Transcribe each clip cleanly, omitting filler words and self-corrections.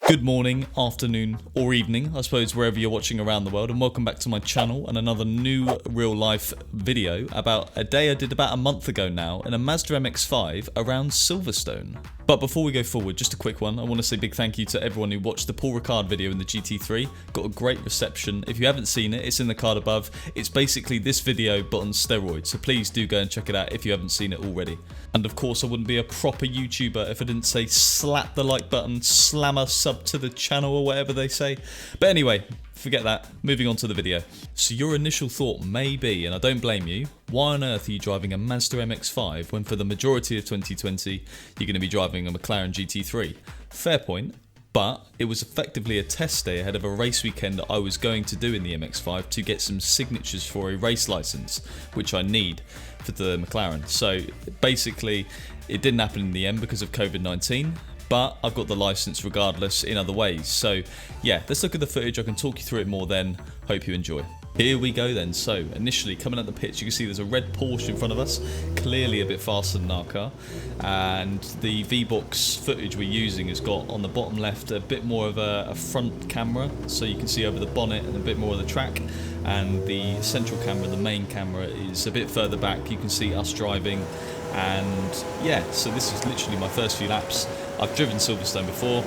Good morning, afternoon, or evening, I suppose, wherever you're watching around the world, and welcome back to my channel and another new real-life video about a day I did about a month ago now in a Mazda Mx5 around Silverstone. But before we go forward, just a quick one. I want to say big thank you to everyone who watched the Paul Ricard video in the GT3. Got a great reception. If you haven't seen it, it's in the card above. It's basically this video but on steroids, so please do go and check it out if you haven't seen it already. And of course, I wouldn't be a proper YouTuber if I didn't say slap the like button, slam a sub to the channel or whatever they say. But anyway, forget that. Moving on to the video. So your initial thought may be, and I don't blame you, why on earth are you driving a Mazda Mx5 when for the majority of 2020 you're going to be driving a McLaren GT3? Fair point. But it was effectively a test day ahead of a race weekend that I was going to do in the MX5 to get some signatures for a race license, which I need for the McLaren. So basically, it didn't happen in the end because of COVID-19, but I've got the license regardless in other ways. So yeah, let's look at the footage. I can talk you through it more then. Hope you enjoy. Here we go then. So initially coming at the pitch, you can see there's a red Porsche in front of us, clearly a bit faster than our car, and the V-Box footage we're using has got on the bottom left a bit more of a front camera, so you can see over the bonnet and a bit more of the track, and the central camera, the main camera, is a bit further back. You can see us driving, and yeah, so this is literally my first few laps. I've driven Silverstone before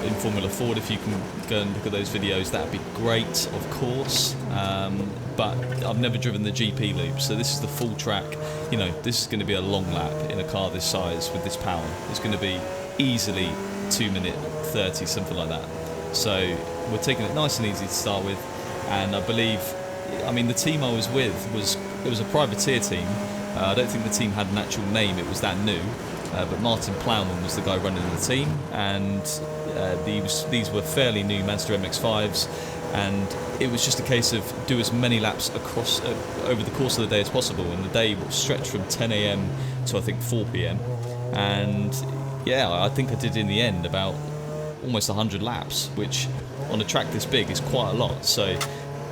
in Formula Ford. If you can go and look at those videos, that'd be great, of course, but I've never driven the GP loop, so this is the full track. You know, this is going to be a long lap in a car this size with this power. It's going to be easily 2:30, something like that. So we're taking it nice and easy to start with, and I believe, I mean, the team I was with was a privateer team. I don't think the team had an actual name, it was that new. But Martin Plowman was the guy running the team, and these were fairly new Mazda Mx5s, and it was just a case of do as many laps across over the course of the day as possible, and the day stretched from 10 AM to I think 4 PM, and yeah, I think I did in the end about almost 100 laps, which on a track this big is quite a lot. So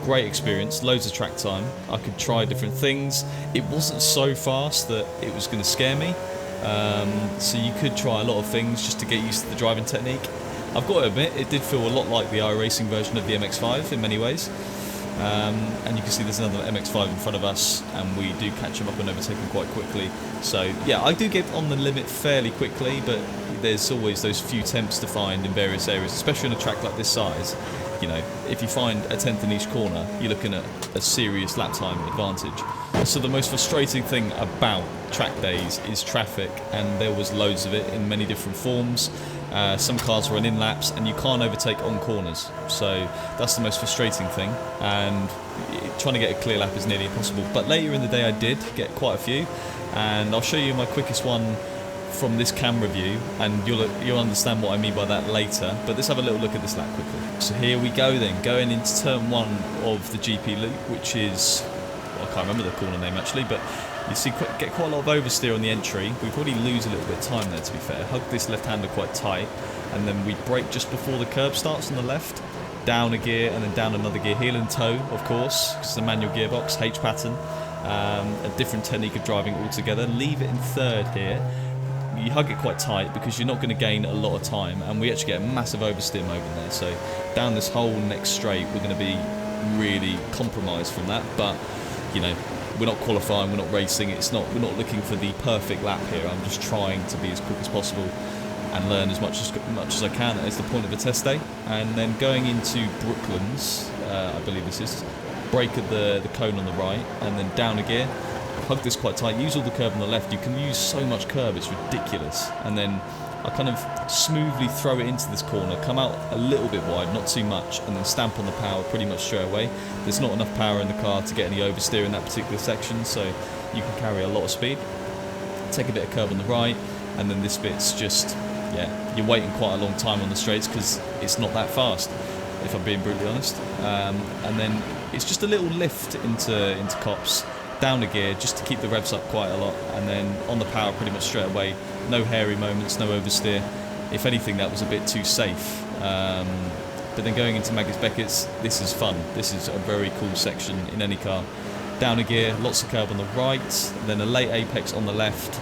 great experience, loads of track time. I could try different things. It wasn't so fast that it was going to scare me. So you could try a lot of things just to get used to the driving technique. I've got to admit, it did feel a lot like the iRacing version of the MX5 in many ways. And you can see there's another MX5 in front of us, and we do catch them up and overtake them quite quickly. So yeah, I do get on the limit fairly quickly, but there's always those few temps to find in various areas, especially on a track like this size. You know, if you find a tenth in each corner, you're looking at a serious lap time advantage. So the most frustrating thing about track days is traffic, and there was loads of it in many different forms. Some cars run in laps, and you can't overtake on corners. So that's the most frustrating thing, and trying to get a clear lap is nearly impossible. But later in the day I did get quite a few, and I'll show you my quickest one from this camera view, and you'll understand what I mean by that later. But let's have a little look at this lap quickly. So here we go then, going into turn 1 of the GP loop, which is, well, I can't remember the corner name actually, but you see get quite a lot of oversteer on the entry. We probably lose a little bit of time there, to be fair. Hug this left-hander quite tight, and then we brake just before the curb starts on the left, down a gear and then down another gear, heel and toe, of course, because it's a manual gearbox, H pattern, a different technique of driving altogether. Leave it in third here. You hug it quite tight because you're not going to gain a lot of time, and we actually get a massive oversteer moment there. So down this whole next straight, we're going to be really compromised from that. But you know, we're not qualifying, we're not racing. We're not looking for the perfect lap here. I'm just trying to be as quick as possible and learn as much as I can as the point of a test day. And then going into Brooklands, I believe this is, brake at the cone on the right, and then down a gear. Hug this quite tight, use all the curb on the left. You can use so much curb, it's ridiculous. And then I kind of smoothly throw it into this corner, come out a little bit wide, not too much, and then stamp on the power pretty much straight away. There's not enough power in the car to get any oversteer in that particular section, so you can carry a lot of speed. Take a bit of curb on the right, and then this bit's just, yeah, you're waiting quite a long time on the straights because it's not that fast, if I'm being brutally honest. And then it's just a little lift into Cops. Down a gear just to keep the revs up quite a lot, and then on the power pretty much straight away. No hairy moments, no oversteer. If anything, that was a bit too safe. But then going into Magnus Beckett's, this is fun. This is a very cool section in any car. Down a gear, lots of curb on the right, then a late apex on the left.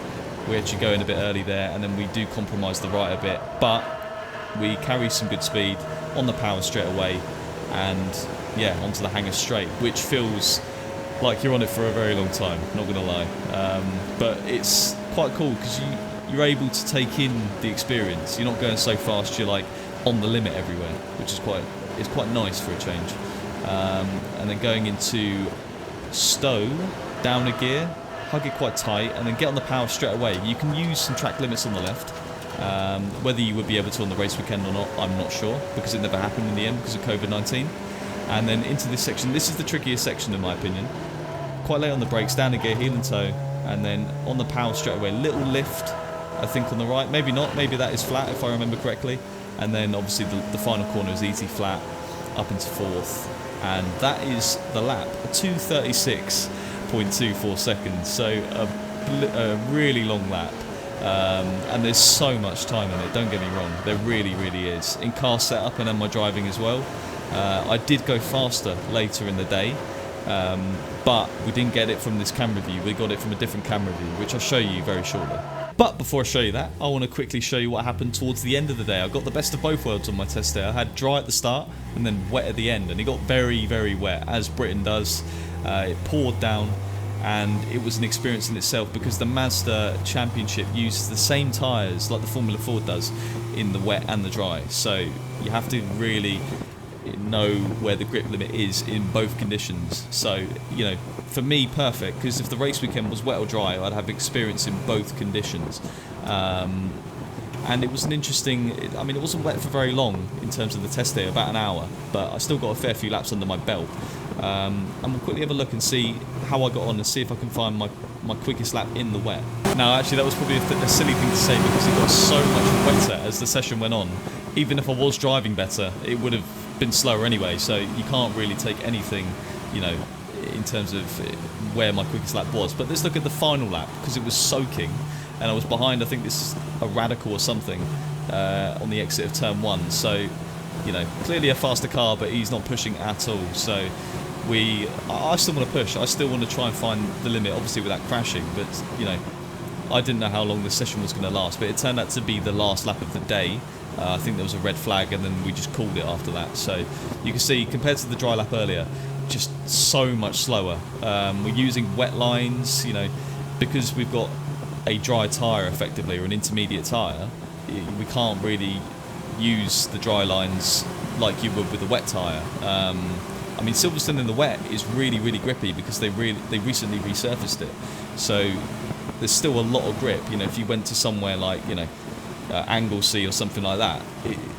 We actually go in a bit early there, and then we do compromise the right a bit. But we carry some good speed on the power straight away, and yeah, onto the hanger straight, which feels like you're on it for a very long time, not gonna lie. But it's quite cool because you're able to take in the experience. You're not going so fast, you're like on the limit everywhere, which is quite nice for a change. And then going into Stowe, down a gear, hug it quite tight, and then get on the power straight away. You can use some track limits on the left. Whether you would be able to on the race weekend or not, I'm not sure, because it never happened in the end because of COVID-19. And then into this section, this is the trickiest section in my opinion. Quite late on the brakes, down a gear, heel and toe, and then on the power straight away, little lift, I think on the right, maybe not, maybe that is flat if I remember correctly. And then obviously the final corner is easy flat, up into fourth, and that is the lap, 2:36.24 seconds, so a really long lap. And there's so much time in it, don't get me wrong, there really is. In car setup and then my driving as well. I did go faster later in the day, but we didn't get it from this camera view, we got it from a different camera view, which I'll show you very shortly. But before I show you that, I want to quickly show you what happened towards the end of the day. I got the best of both worlds on my test day. I had dry at the start and then wet at the end, and it got very wet, as Britain does. It poured down, and it was an experience in itself because the Mazda Championship uses the same tyres like the Formula 4 does in the wet and the dry. So you have to really know where the grip limit is in both conditions. So, you know, for me, perfect, because if the race weekend was wet or dry, I'd have experience in both conditions. And it was an interesting, I mean, it wasn't wet for very long in terms of the test day, about an hour, but I still got a fair few laps under my belt. And we'll quickly have a look and see how I got on and see if I can find my quickest lap in the wet. Now, actually, that was probably a silly thing to say because it got so much wetter as the session went on. Even if I was driving better, it would have been slower anyway, so you can't really take anything, you know, in terms of where my quickest lap was. But let's look at the final lap, because it was soaking and I was behind, I think this is a Radical or something, on the exit of turn 1, so, you know, clearly a faster car, but he's not pushing at all. So I still want to push, I still want to try and find the limit, obviously without crashing, but, you know, I didn't know how long this session was going to last, but it turned out to be the last lap of the day. I think there was a red flag and then we just called it after that. So you can see, compared to the dry lap earlier, just so much slower. We're using wet lines, you know, because we've got a dry tyre effectively, or an intermediate tyre, we can't really use the dry lines like you would with a wet tyre. I mean, Silverstone in the wet is really grippy because they recently resurfaced it. So there's still a lot of grip. You know, if you went to somewhere like, you know, Anglesey or something like that,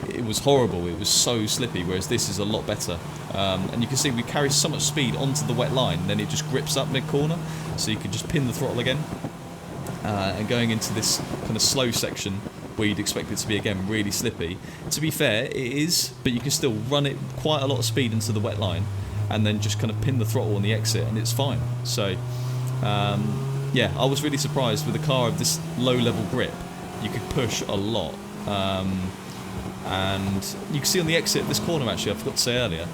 it was horrible, it was so slippy, whereas this is a lot better. And you can see we carry so much speed onto the wet line, then it just grips up mid-corner, so you can just pin the throttle again. And going into this kind of slow section where you'd expect it to be, again, really slippy. To be fair, it is, but you can still run it quite a lot of speed into the wet line and then just kind of pin the throttle on the exit and it's fine. So yeah, I was really surprised with a car of this low level grip. You could push a lot, and you can see on the exit of this corner, actually, I forgot to say earlier,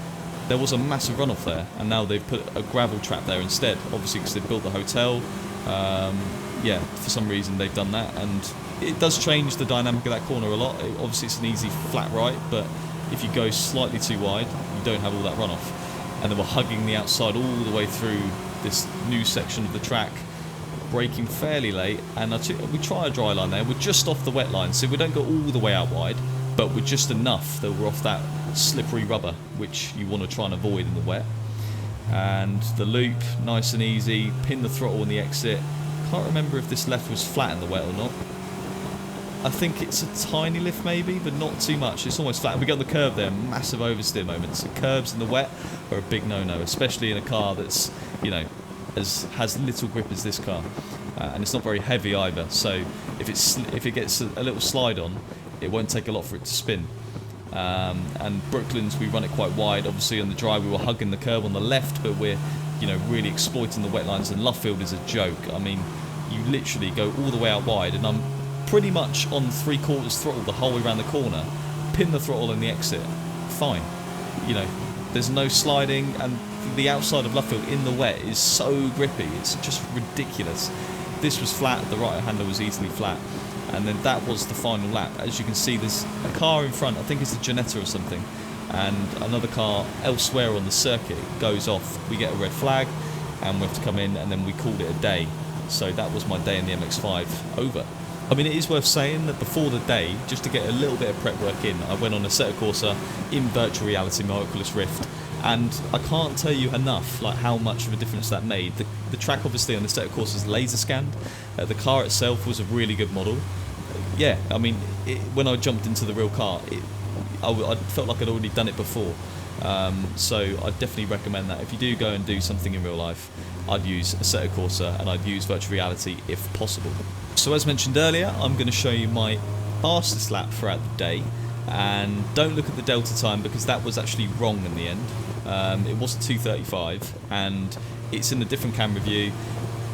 there was a massive runoff there, and now they've put a gravel trap there instead, obviously because they've built the hotel. Yeah, for some reason they've done that, and it does change the dynamic of that corner a lot. Obviously it's an easy flat right, but if you go slightly too wide, you don't have all that runoff. And then we're hugging the outside all the way through this new section of the track, braking fairly late, and we try a dry line there. We're just off the wet line, so we don't go all the way out wide, but we're just enough that we're off that slippery rubber, which you want to try and avoid in the wet. And the loop, nice and easy, pin the throttle on the exit. Can't remember if this left was flat in the wet or not. I think it's a tiny lift maybe, but not too much. It's almost flat. We got on the curb there, massive oversteer moments. The curbs in the wet are a big no-no, especially in a car that's, you know, has little grip as this car, and it's not very heavy either. So if it gets a little slide on, it won't take a lot for it to spin. And Brooklands, we run it quite wide. Obviously on the dry we were hugging the curb on the left, but we're, you know, really exploiting the wet lines. And Luffield is a joke. I mean, you literally go all the way out wide, and I'm pretty much on 3/4 throttle the whole way around the corner, pin the throttle in the exit, fine. You know, there's no sliding, and the outside of Luffield in the wet is so grippy, it's just ridiculous. This was flat, the right hander was easily flat. and then that was the final lap. As you can see, there's a car in front, I think it's a Ginetta or something, and another car elsewhere on the circuit goes off. We get a red flag and we have to come in, and then we called it a day. So that was my day in the MX5 over. I mean, it is worth saying that before the day, just to get a little bit of prep work in, I went on a Assetto Corsa in virtual reality, my Oculus Rift, and I can't tell you enough like how much of a difference that made. The track obviously on the Assetto Corsa is laser scanned. The car itself was a really good model. Yeah, I mean, when I jumped into the real car, I felt like I'd already done it before. So I'd definitely recommend that. If you do go and do something in real life, I'd use Assetto Corsa and I'd use virtual reality if possible. So as mentioned earlier, I'm going to show you my fastest lap throughout the day, and don't look at the delta time because that was actually wrong in the end. It wasn't 2:35 and it's in a different camera view.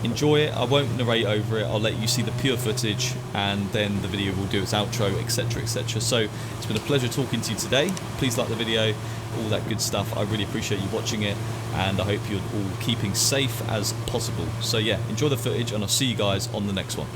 Enjoy it. I won't narrate over it. I'll let you see the pure footage, and then the video will do its outro, etc, etc. So it's been a pleasure talking to you today. Please like the video, all that good stuff. I really appreciate you watching it, and I hope you're all keeping safe as possible. So yeah, enjoy the footage, and I'll see you guys on the next one.